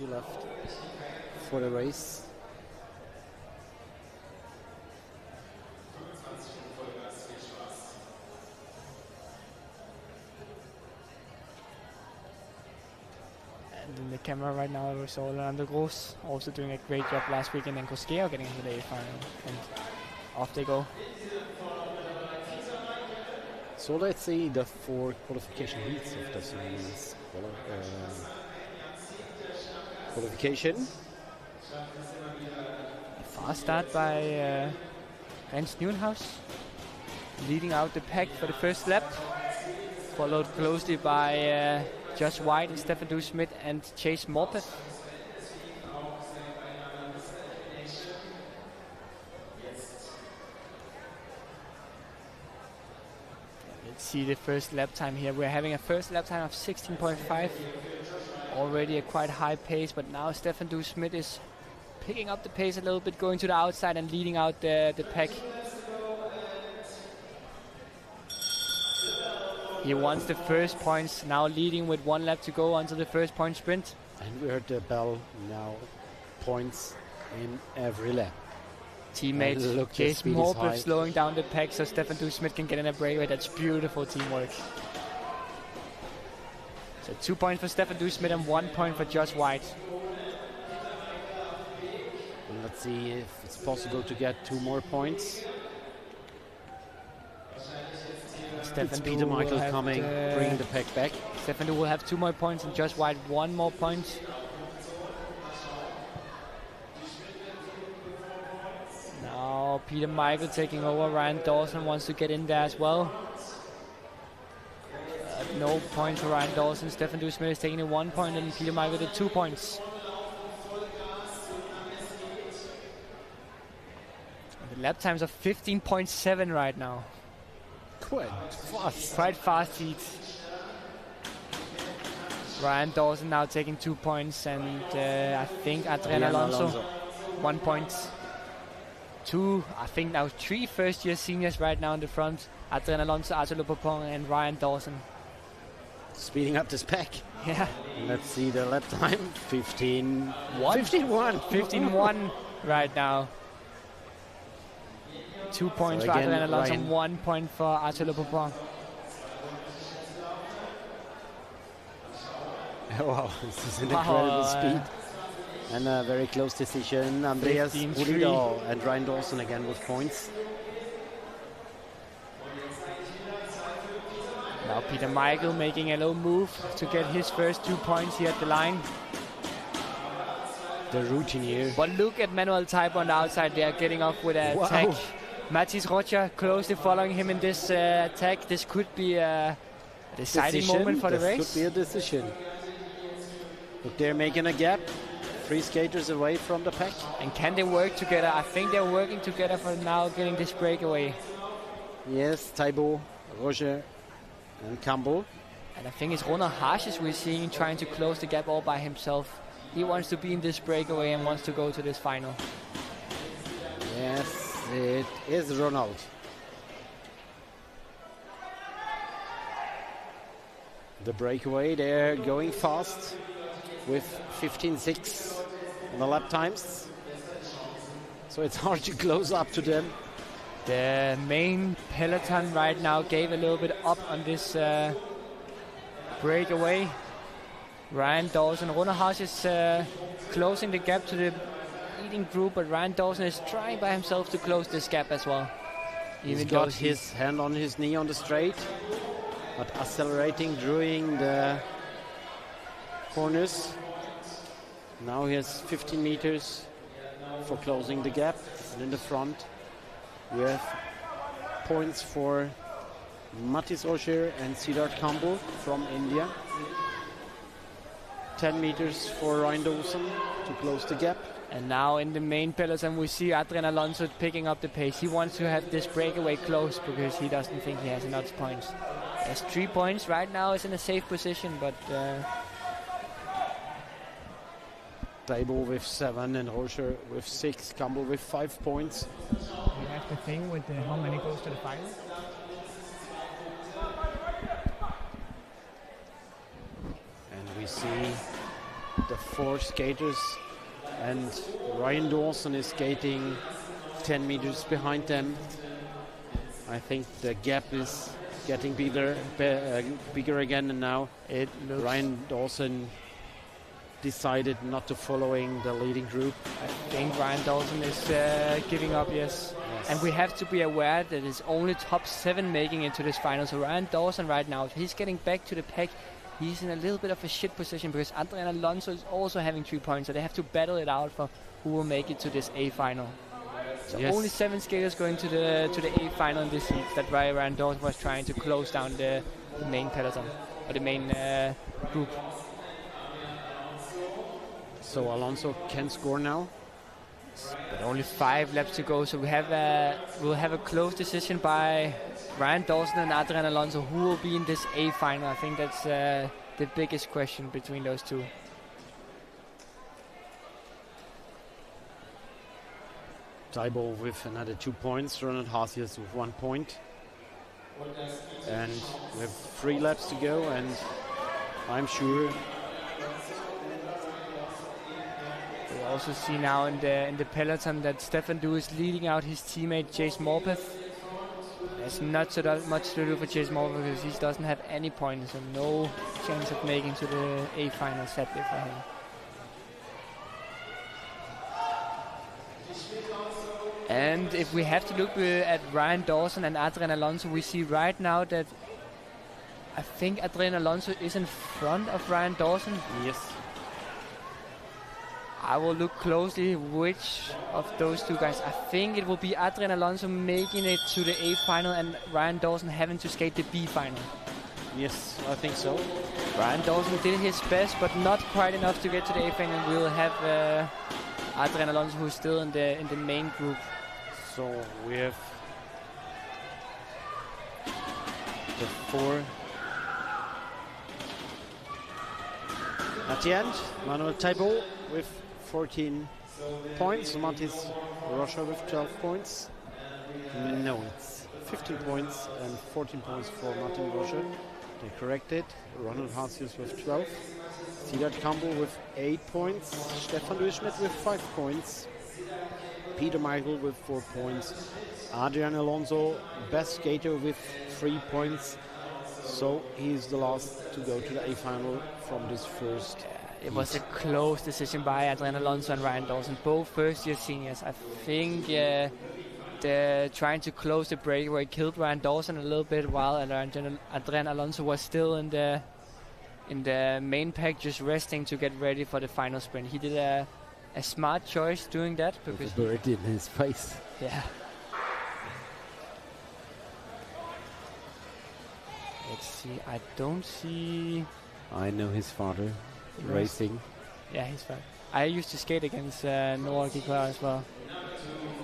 few left for the race. And in the camera right now, we saw Orlando Gross also doing a great job last weekend, and Koskeo getting into the A final. And off they go. So let's see the 4 qualification heats of this women's qualification. A fast start by Rens Nieuwenhuis, leading out the pack for the first lap, followed closely by Josh White and Stefan Schmidt and Chase Morpeth. Let's see the first lap time here. We're having a first lap time of 16.5. Already a quite high pace, but now Stefan Schmidt is picking up the pace a little bit, going to the outside and leading out the pack. He wants the first points, now leading with 1 lap to go until the first point sprint. And we heard the bell now, points in every lap. Teammate Chase Morpeth slowing down the pack so Stefan Schmidt can get in a breakaway. That's beautiful teamwork. So 2 points for Stefan Schmidt and 1 point for Josh White. And let's see if it's possible to get 2 more points. It's Peter Michael coming, bringing the pack back. Stefan will have 2 more points and Josh White 1 more point. Now Peter Michael taking over. Ryan Dawson wants to get in there as well. No points for Ryan Dawson. Stefan Schmidt is taking the 1 point and Peter Michael the 2 points. And the lap times are 15.7 right now. Quite fast heat. Ryan Dawson now taking 2 points, and I think Adrian Alonso 1 point. 2, I think now 3 first-year seniors right now in the front. Adrian Alonso, Arturo Popon, and Ryan Dawson. Speeding up this pack. Yeah. Let's see the lap time. 15-1 right now. 2 points for Adrian Alonso, 1 point for Arturo Popon. Wow, this is an incredible speed. And a very close decision. Andreas Rudido and Ryan Dawson again with points. Now Peter Michael making a low move to get his first 2 points here at the line. The routine here. But look at Manuel Taibo on the outside there, getting off with an attack. Mathis Rocha closely following him in this attack. This could be a deciding moment for the race. This could be a decision. Look, they're making a gap. 3 skaters away from the pack. And can they work together? I think they're working together for now, getting this breakaway. Yes, Taibo, Roger, and Campbell. And I think it's Ronald Harshes we're seeing trying to close the gap all by himself. He wants to be in this breakaway and wants to go to this final. Yes, it is Ronald. The breakaway, they're going fast with 15.6 on the lap times. So it's hard to close up to them. The main peloton right now gave a little bit up on this breakaway. Ryan Dawson, Ronald Haas is closing the gap to the leading group, but Ryan Dawson is trying by himself to close this gap as well. He's got his hand on his knee on the straight, but accelerating during the corners. Now he has 15 meters for closing the gap. And in the front, we have points for Mathis Rocher and Siddharth Campbell from India. 10 meters for Ryan Dawson to close the gap. And now in the main peloton we see Adrian Alonso picking up the pace. He wants to have this breakaway close because he doesn't think he has enough points. He has 3 points right now, is in a safe position, but Taibo with 7 and Rocher with 6, Campbell with 5 points. You have the thing with how many goes to the final? And we see the 4 skaters, and Ryan Dawson is skating 10 meters behind them. I think the gap is getting bigger again, and now It looks Ryan Dawson decided not to following the leading group. I think Ryan Dawson is giving up, yes. And we have to be aware that it's only top 7 making it to this final. So Ryan Dawson right now, if he's getting back to the pack, he's in a little bit of a shit position because Adrian Alonso is also having 3 points. So they have to battle it out for who will make it to this A final. So only 7 skaters going to the A final in this heat. That's why Ryan Dawson was trying to close down the main peloton, or the main group. So Alonso can score now. But only 5 laps to go, so we'll have a close decision by Ryan Dawson and Adrian Alonso who will be in this A final. I think that's the biggest question between those two. Taibo with another 2 points, Ronald Haasius with 1 point. And we have 3 laps to go, and I'm sure we also see now in the peloton that Stefan Du is leading out his teammate Chase Morpeth. There's not so much to do for Chase Morpeth because he doesn't have any points, and no chance of making to the A final sadly for him. And if we have to look at Ryan Dawson and Adrian Alonso, we see right now that I think Adrian Alonso is in front of Ryan Dawson. yes. I will look closely which of those two guys. I think it will be Adrian Alonso making it to the A final and Ryan Dawson having to skate the B final. Yes, I think so. Ryan Dawson did his best, but not quite enough to get to the A final. We'll have Adrian Alonso, who's still in the main group. So we have the 4 at the end. Manuel Taibo with 14 points. Mathis Rocha with 12 points. No, it's 15 points and 14 points for Martin Rocha. They corrected. Ronald Haasius with 12. Sidat Campbell with 8 points. Stefan Duschmidt with 5 points. Peter Michael with 4 points. Adrian Alonso, best skater, with 3 points. So he's the last to go to the A final from this first. It was a close decision by Adrian Alonso and Ryan Dawson, both first-year seniors. I think the trying to close the breakaway killed Ryan Dawson a little bit, while Adrian Alonso was still in the main pack, just resting to get ready for the final sprint. He did a smart choice doing that because with a bird in his face. Yeah. Let's see. I don't see. I know his father racing. Yeah, he's fine. I used to skate against Noah Giklar as well.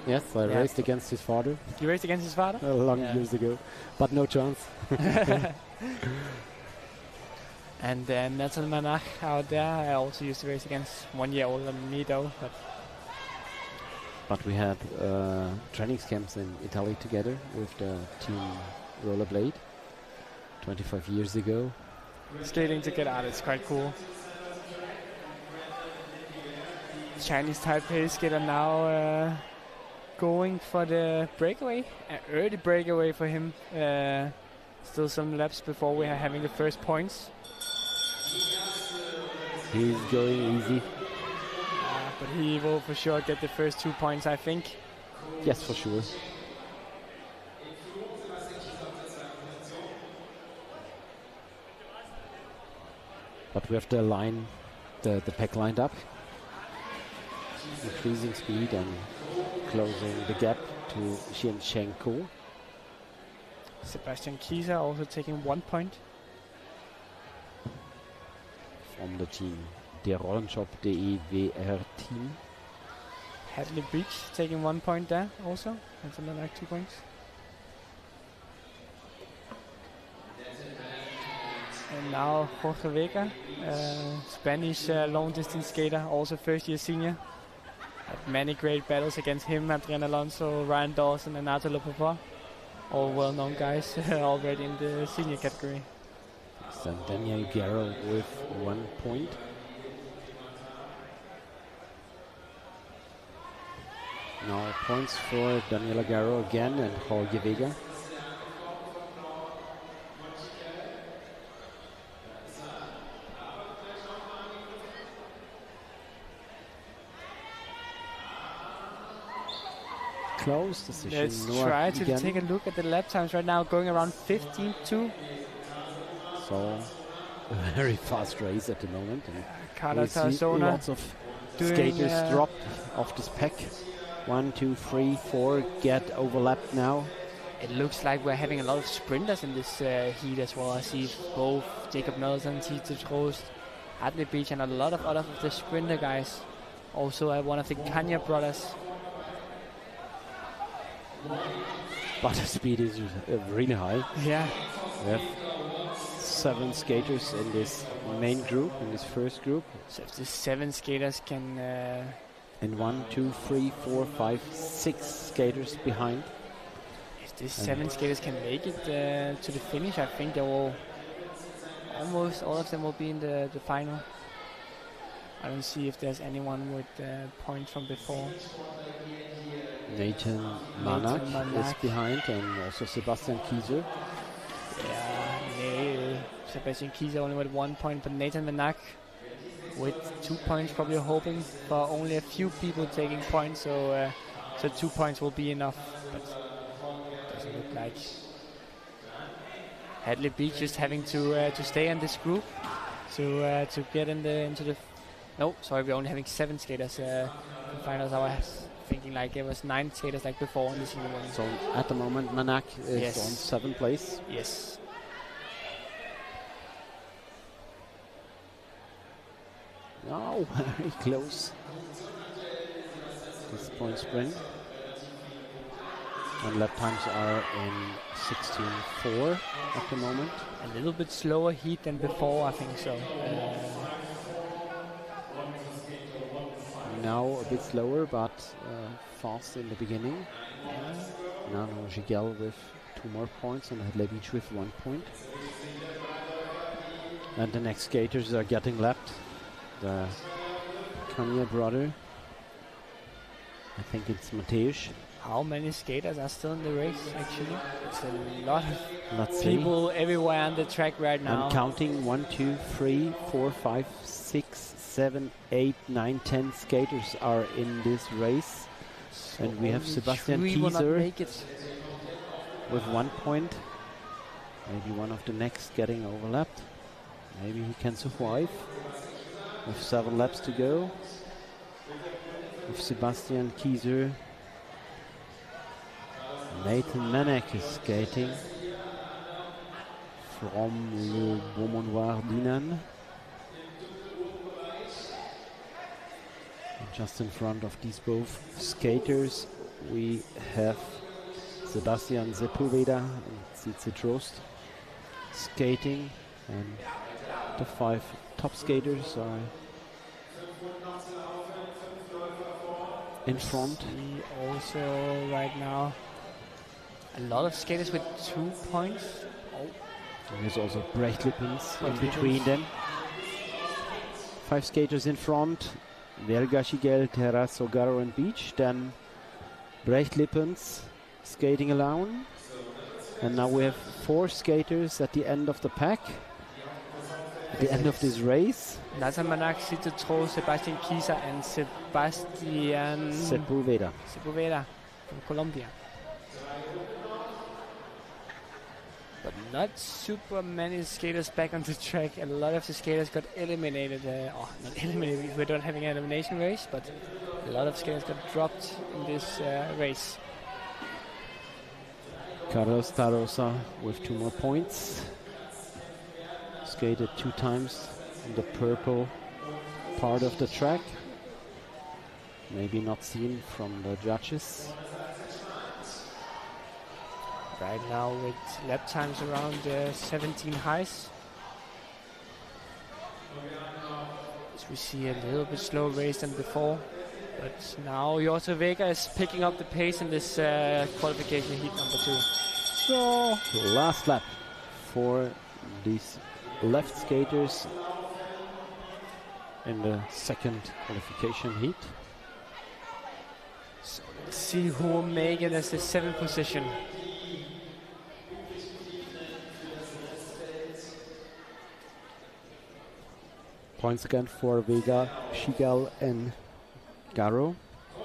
Yes, I raced against his father. You raced against his father? A long years ago, but no chance. And Nathan Manach out there, I also used to race against, 1 year older than me though. But we had training camps in Italy together with the team Rollerblade 25 years ago. Skating together, it's quite cool. Chinese Taipei skater now going for the breakaway, an early breakaway for him. Still some laps before we are having the first points. He's going easy. But he will for sure get the first 2 points, I think. Yes, for sure. But we have the line, the pack lined up. Increasing speed and closing the gap to Xianchenko. Sebastian Kieser also taking 1 point. From the team, der Rollenshop.de WR team. Hadley Beach taking 1 point there also. And something like 2 points. And now Jorge Vega, Spanish long distance skater, also first year senior. Had many great battles against him, Adrian Alonso, Ryan Dawson and Arthur Lepapa. All well known guys already in the senior category. And Daniel Guerrero with 1 point. Now points for Daniela Garro again and Jorge Vega. Close decision. Let's Noah try to again. take a look at the lap times right now, going around 15.2. So a very fast race at the moment. And Carlos we see Tarazona lots of doing, skaters dropped off this pack. 1, 2, 3, 4 get overlapped now. It looks like we're having a lot of sprinters in this heat as well. I see both Jacob Nelson, Tito Trost, Adley Beach, and a lot of other of the sprinter guys. Also one of the Kanya brothers. But the speed is really high. Yeah. We have 7 skaters in this main group, in this first group. So if the 7 skaters can... And 1, 2, 3, 4, 5, 6 skaters behind. If these 7 skaters can make it to the finish, I think they will... Almost all of them will be in the final. I don't see if there's anyone with points from before. Nathan Manak is behind, and also Sebastian Kieser. Yeah, Sebastian Kieser only with 1 point, but Nathan Manak with 2 points, probably hoping for only a few people taking points, so 2 points will be enough, but doesn't look like. Hadley Beach just having to stay in this group to get into the. No, sorry, we're only having 7 skaters in finals. I was thinking like it was 9 skaters like before in this event. So at the moment, Manak is on 7th place. Yes. Oh, very close. This point sprint. And lap times are in 16.4 at the moment. A little bit slower heat than before, I think so. Now a bit slower, but fast in the beginning. Now Gigel with 2 more points and Hadley Beach with 1 point. And the next skaters are getting lapped. The Kanya brother, I think it's Mateusz. How many skaters are still in the race, actually? It's a lot of Let's people everywhere on the track right now. I'm counting 1, 2, 3, 4, 5, 6, 7, 8, 9, 10 skaters are in this race. So and we have only Sebastian 3 will not Kieser make it. with 1 point. Maybe one of the next getting overlapped. Maybe he can survive. With 7 laps to go. With Sebastian Kieser. Nathan Manek is skating from Le Beaumanoir Dinan. And just in front of these both skaters we have Sebastian Sepulveda and Cice Trost skating, and the 5 top skaters are in front. We also right now a lot of skaters with 2 points. And there's also Brechtlippens in Brechtlippens. between them. 5 skaters in front. Verga, Gigel, Terrasso, Garro and Beach. Then Brechtlippens skating alone. And now we have 4 skaters at the end of the pack. At the end of this race. Nathan Manak, Cito Tro, Sebastian Kieser, and Sebastian Sepulveda from Colombia. But not super many skaters back on the track. A lot of the skaters got eliminated. Not eliminated, we don't having an elimination race, but a lot of skaters got dropped in this race. Carlos Tarosa with 2 more points. Skated 2 times in the purple part of the track. Maybe not seen from the judges. Right now with lap times around 17 highs. As we see a little bit slower race than before. But now Jorge Vega is picking up the pace in this qualification heat number 2. So last lap for these left skaters in the second qualification heat. So let's see who will make it as the 7th position. Points again for Vega, Shigal and Garo.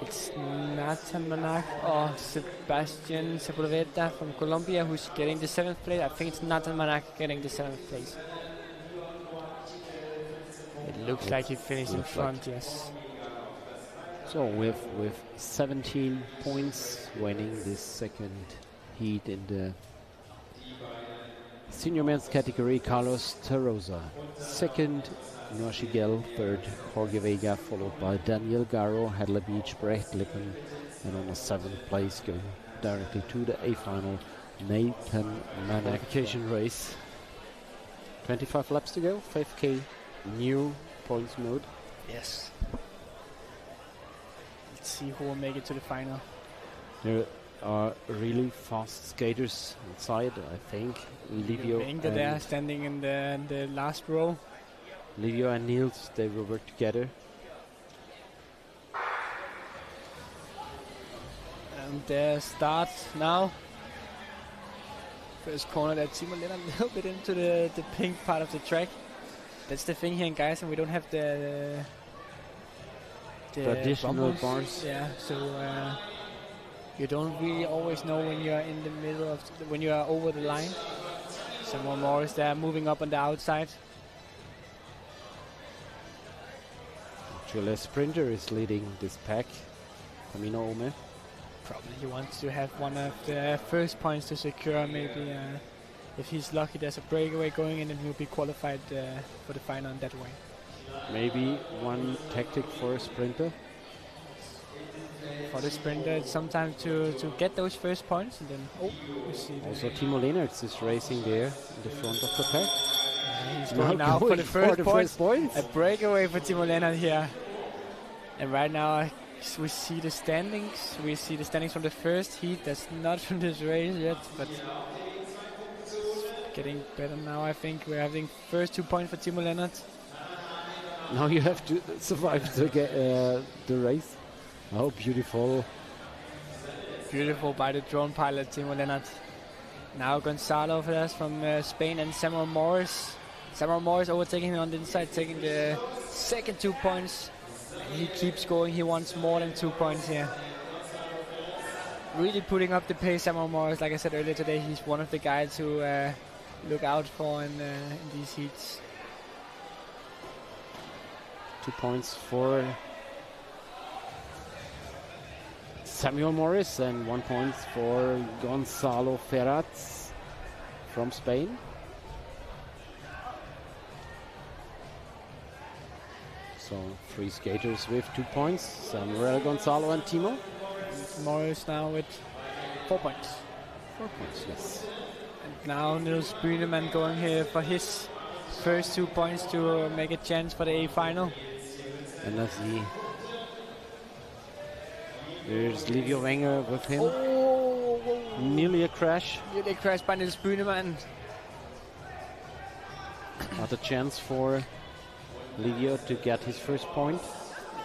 It's Nathan Manak or Sebastian Sepulveda from Colombia who's getting the 7th place. I think it's Nathan Manak getting the 7th place. It looks like he finished in front, yes. So with 17 points, winning this second heat in the senior men's category, Carlos Terrosa. Second, Noah Shigel. Third, Jorge Vega, followed by Daniel Garo, Hadley Beach, Brecht Lippen, and on the 7th place, going directly to the A final, Nathan Manak. Qualification race. 25 laps to go, 5K, new points mode. Yes. Let's see who will make it to the final. There are really fast skaters inside, I think. Livio they're standing in the last row. Livio and Niels, they will work together. And start now. First corner that Timo let a little bit into the pink part of the track. That's the thing here in Geysen, we don't have the traditional bars. Yeah, so you don't really always know when you're in the middle of when you are over the line. Someone more is there moving up on the outside. Actually, a sprinter is leading this pack. Camino Ome. Probably he wants to have one of the first points to secure. Maybe if he's lucky, there's a breakaway going in, and he'll be qualified for the final in that way. Maybe one tactic for a sprinter. For the sprinter, it's sometimes to get those first points, and then we see. Also, Timo Leenerts is racing there in the front of the pack. He's going now for the first point. A breakaway for Timo Leenert here. And right now we see the standings. We see the standings from the first heat. That's not from this race yet, but it's getting better now. I think we're having first 2 points for Timo Leenert. Now you have to survive to get the race. Oh, beautiful. Beautiful by the drone pilot, Timo Leenert. Now Gonzalo Ferraz from Spain and Samuel Morris. Samuel Morris overtaking him on the inside, taking the second 2 points. And he keeps going, he wants more than 2 points here. Really putting up the pace, Samuel Morris. Like I said earlier today, he's one of the guys who look out for in these heats. 2 points for Samuel Morris and 1 point for Gonzalo Ferraz from Spain. So 3 skaters with 2 points, Samuel, Gonzalo and Timo. And Morris now with 4 points. 4 points, yes. And now Niels Bühnemann going here for his first 2 points to make a chance for the A final. And let's see. There's Livio Wenger with him. Oh, nearly a crash. Nearly a crash by Niels Bühnemann. Not a chance for Livio to get his first point.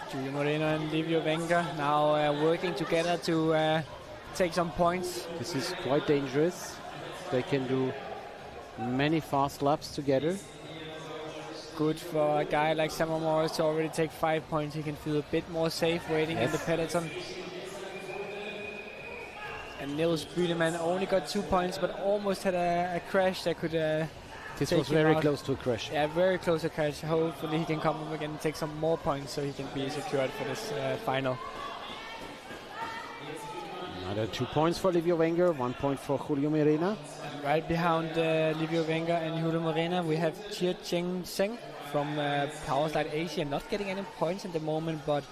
Julio Moreno and Livio Wenger now working together to take some points. This is quite dangerous. They can do many fast laps together. Good for a guy like Samuel Morris to already take 5 points. He can feel a bit more safe waiting in the peloton. And Niels Bühnemann only got 2 points, but almost had a crash that could this was very close to a crash. Yeah, very close to a crash. Hopefully he can come up again and take some more points so he can be secured for this final. Another 2 points for Livio Wenger, 1 point for Julio Morena. And right behind Livio Wenger and Julio Morena, we have Chia Cheng Seng from Powerslide Asia, not getting any points at the moment, but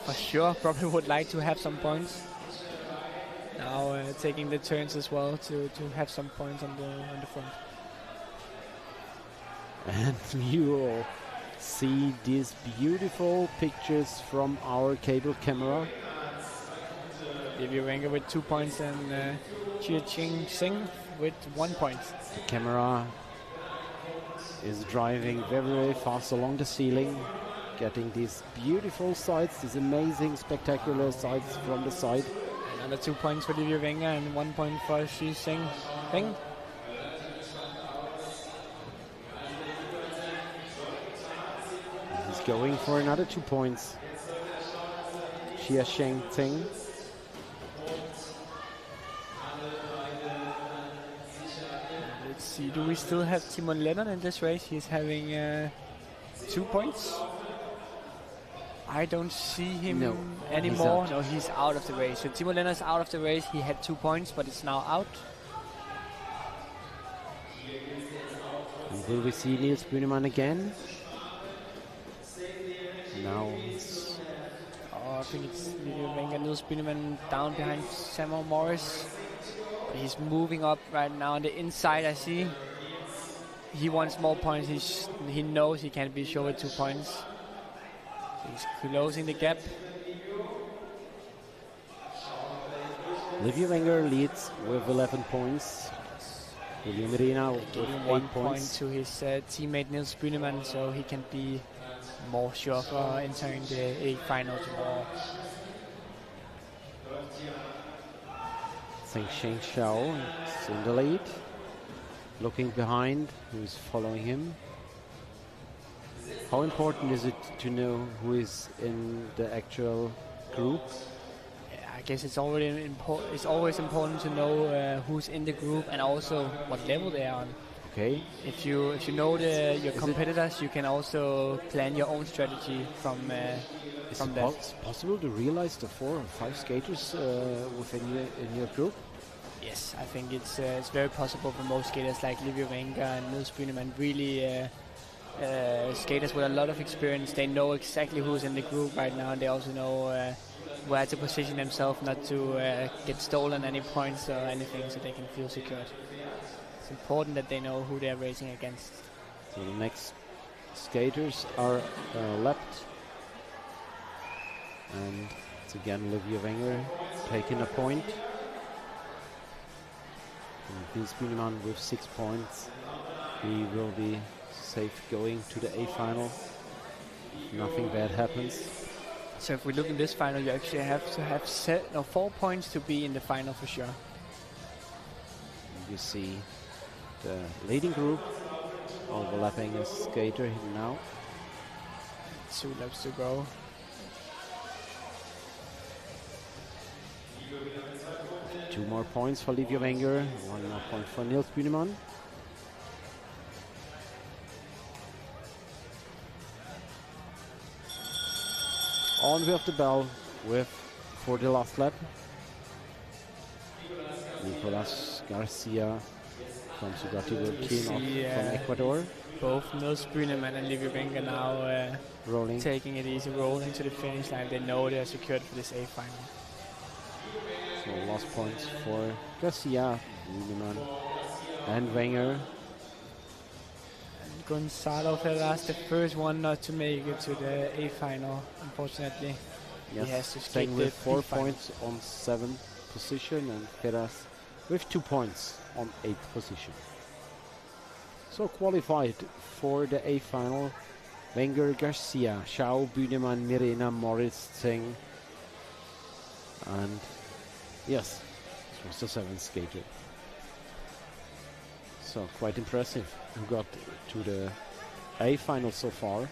for sure probably would like to have some points. Now taking the turns as well to have some points on the front. And you all see these beautiful pictures from our cable camera. Livio Wenger with 2 points and Chia Cheng Seng with 1 point. The camera is driving very, very fast along the ceiling, getting these beautiful sights, these amazing, spectacular sights from the side. Another 2 points for Livia Wenger and 1 point for Xi Peng. He's going for another 2 points. Xia Sheng Ting. Let's see, do we still have Timon Lennon in this race? He's having 2 points. I don't see him anymore. No, he's out of the race. So Timo Lennon is out of the race. He had 2 points, but it's now out. And will we see Niels Bunemann again? Now I think it's Livia Wenger, Niels Bunemann down behind Samuel Morris. But he's moving up right now on the inside, I see. He wants more points. He knows he can't be short with 2 points. He's closing the gap. Livia Wenger leads with 11 points. William Rina with 8 point points. to his teammate Niels Bunemann, so he can be more sure for entering the A final tomorrow. Zheng Sheng Xiao is in the lead. Looking behind, who's following him. How important is it to know who is in the actual group? Yeah, I guess it's already it's always important to know who's in the group and also what level they are on. Okay. If you know your competitors, you can also plan your own strategy from that. Is it possible to realize the 4 or 5 skaters within your group? Yes, I think it's very possible for most skaters like Livia Wenger and Niels Bunemann. Really. Skaters with a lot of experience, they know exactly who's in the group right now, and they also know where to position themselves not to get stolen any points or anything, so they can feel secured. It's important that they know who they're racing against. So the next skaters are left, and it's again Livia Wenger taking a point. And Niels Bunemann with 6 points. He will be safe going to the A final. Nothing bad happens. So if we look in this final, you actually have to have 4 points to be in the final for sure. You see the leading group overlapping a skater now. 2 laps to go. Two more points for Livia Wenger, 1 more point for Niels Bunemann. On with the bell for the last lap. Nicolas Garcia from Sugati from Ecuador. Both Niels Bunemann and Livia Wenger now rolling, taking it easy, rolling to the finish line. They know they're secured for this A final. So last points for Garcia, Bunemann and Wenger. Gonzalo Ferraz, the first one not to make it to the A final, unfortunately. Yes, he has to staying skip with 4 points on 7th position, and Ferraz with 2 points on 8th position. So qualified for the A final, Wenger, Garcia, Xiao, Bunemann, Mirena, Morris, Zheng, and yes, this was the 7th skater. So quite impressive. Who got to the A final so far.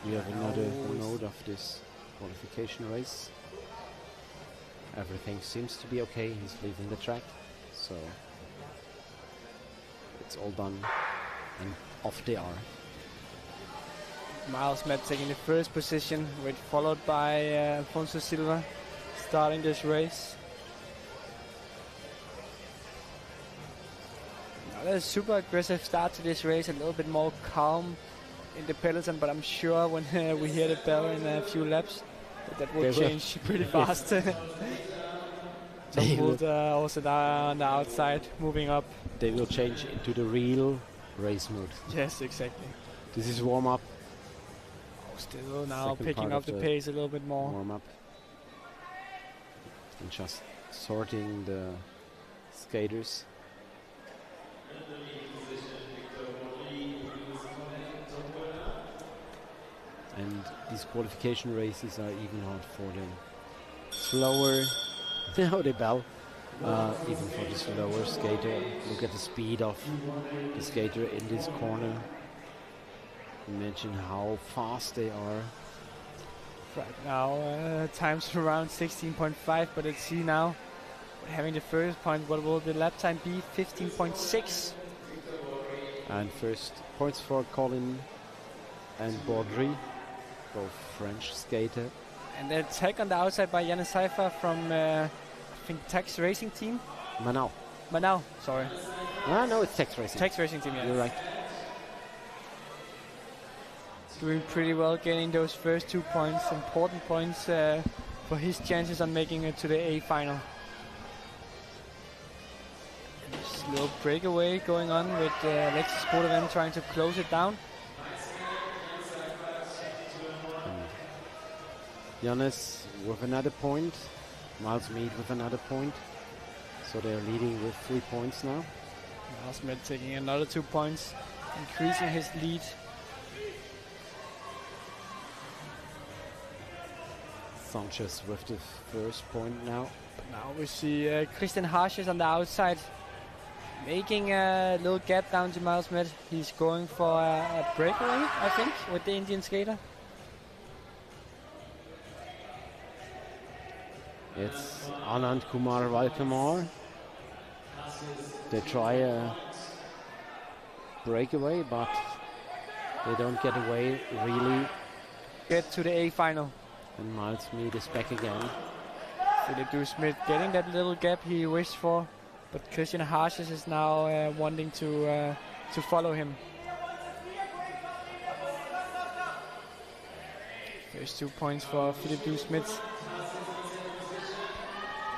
We have another node of this qualification race. Everything seems to be okay. He's leaving the track, so it's all done and off they are. Miles Met taking the first position, followed by Alfonso Silva starting this race. A super aggressive start to this race, a little bit more calm in the peloton, but I'm sure when we hear the bell in a few laps, that will change pretty fast. Also down on the outside, moving up. They will change into the real race mode. Yes, exactly. This is warm up. Still now picking up the pace a little bit more. Warm up. And just sorting the skaters. And these qualification races are even hard for the slower, now the bell, even for the slower skater. Look at the speed of the skater in this corner. Imagine how fast they are. Right now, times around 16.5, but let's see now. Having the first point, what will the lap time be? 15.6. And first points for Colin and Baudry, both French skater. And the tag on the outside by Janne Seifer from, I think, Tax Racing Team? Manau, sorry. No, it's Tax Racing. Tax Racing Team, yeah. You're right. Doing pretty well, getting those first 2 points, important points for his chances on making it to the A final. This little breakaway going on with Alexis Sportevent trying to close it down. Jannes with another point, Miles Mead with another point. So they're leading with 3 points now. Miles Mead taking another 2 points, increasing his lead. Sanchez with the first point now. But now we see Christian Harsches on the outside, making a little gap down to Miles Mead. He's going for a breakaway, I think, with the Indian skater. It's Anand Kumar Valkamar. They try a breakaway, but they don't get away really. Get to the A final. And Miles Mead is back again. Philip Smith getting that little gap he wished for, but Christian Harsches is now wanting to follow him. First 2 points for Philip Smith.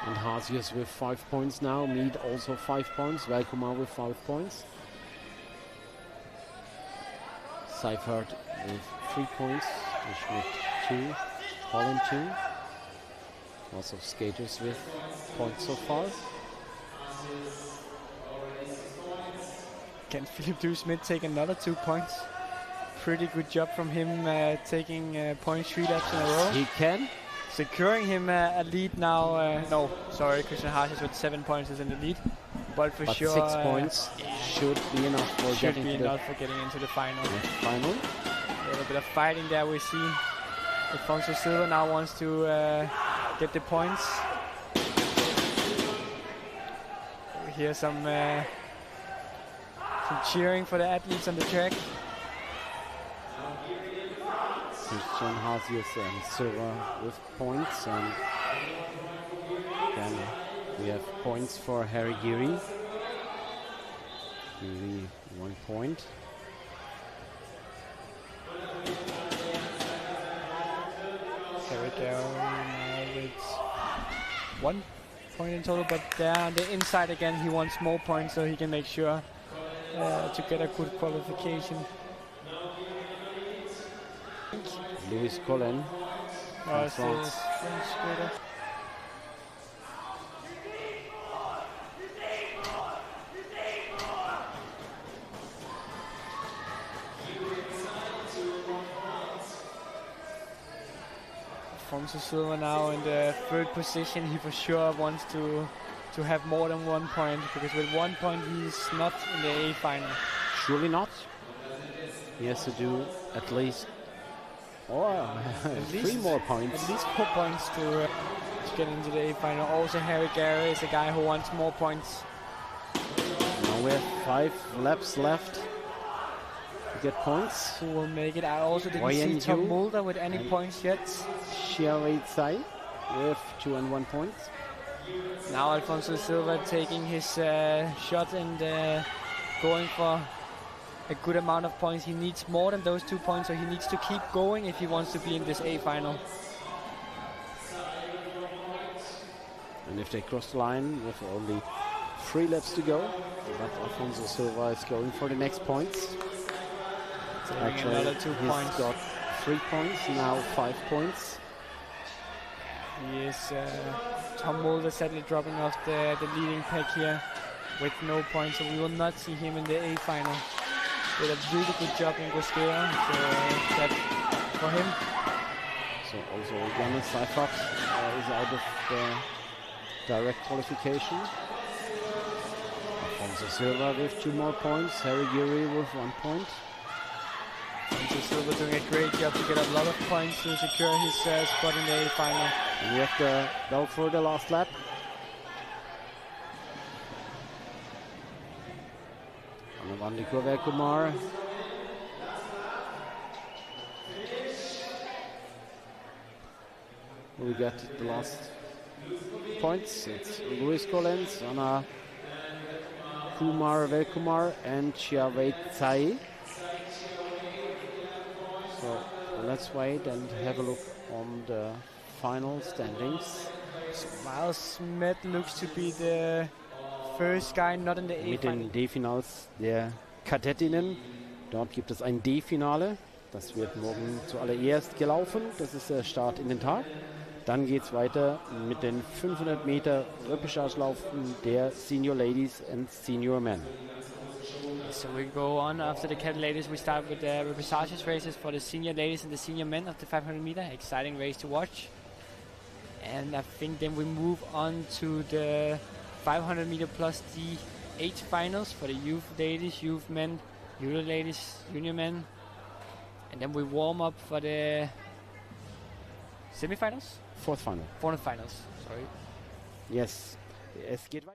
And Hazius with 5 points now. Mead also 5 points. Valkumar with 5 points. Seifert with 3 points. Schmidt 2. Holland 2. Lots of skaters with points so far. Can Philip Smith take another 2 points? Pretty good job from him taking points 3 laps in a row. He can. Securing him a lead now. No, sorry, Christian Harsches with 7 points is in the lead. But for sure, 6 points should be enough for getting into the final. Final. A little bit of fighting there we see. Alfonso Silva now wants to get the points. We hear some cheering for the athletes on the track. Christian Hazius and Silva with points, and then we have points for Harry Geary. Geary 1 point. Harry Geary with 1 point in total, but there on the inside again he wants more points so he can make sure to get a good qualification. Louis Collin. France. Alfonso Silva now in the 3rd position. He for sure wants to have more than 1 point, because with 1 point he's not in the A final. Surely not. He has to do at least 3 more points. At least 4 points to get into the A final. Also Harry Geary is a guy who wants more points. Now we have 5 laps left to get points. Who will make it? I also didn't see Tom Mulder with any points yet. Xiaowei Tsai with 2 and 1 points. Now Alfonso Silva taking his shot and going for a good amount of points. He needs more than those 2 points, so he needs to keep going if he wants to be in this A final. And if they cross the line with only 3 laps to go, but Alfonso Silva is going for the next points. Actually, another 2 points. He's got 3 points, now 5 points. He is Tom Mulder sadly dropping off the leading pack here with no points, so we will not see him in the A final. Did a really good job in Gosquera, so that for him. So also Jonas Seifert is out of the direct qualification. Alfonso Silva with 2 more points. Harry Geary with 1 point. Alfonso Silva doing a great job to get a lot of points to secure his spot in the final. And we have to go for the last lap. Anavandiko Vekumar. We got the last points. It's Luis Collins, Anna Kumar Velkumar, and Chiavei Tsai. So let's wait and have a look on the final standings. So Miles Smith looks to be the first guy not in the A Mit final. den D-Finals der Kadettinnen. Dort gibt es ein D-Finale. Das wird morgen zuallererst gelaufen. Das ist der Start in den Tag. Dann geht es weiter mit den 500 Meter Repechage-Laufen der Senior Ladies and Senior Men. So we go on after the cadet ladies. We start with the repechage races for the senior ladies and the senior men of the 500 meter. Exciting race to watch. And I think then we move on to the 500 meter plus D8 finals for the youth ladies, youth men, junior ladies, junior men. And then we warm up for the semifinals? Fourth final. Quarterfinals, sorry. Yes. Es geht weiter.